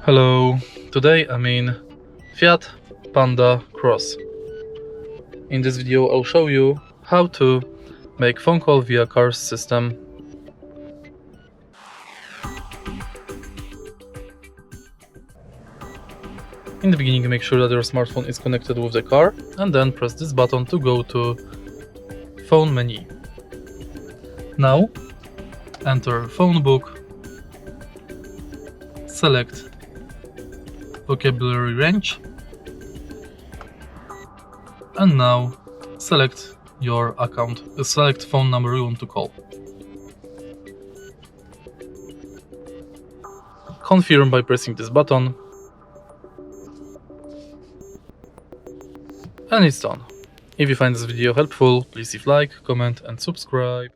Hello, today I'm in Fiat Panda Cross. In this video I'll show you how to make phone call via car's system. In the beginning, make sure that your smartphone is connected with the car and then press this button to go to phone menu. Now enter phone book, select vocabulary range, and now select your account, select phone number you want to call. Confirm by pressing this button, and it's done. If you find this video helpful, please leave like, comment and subscribe.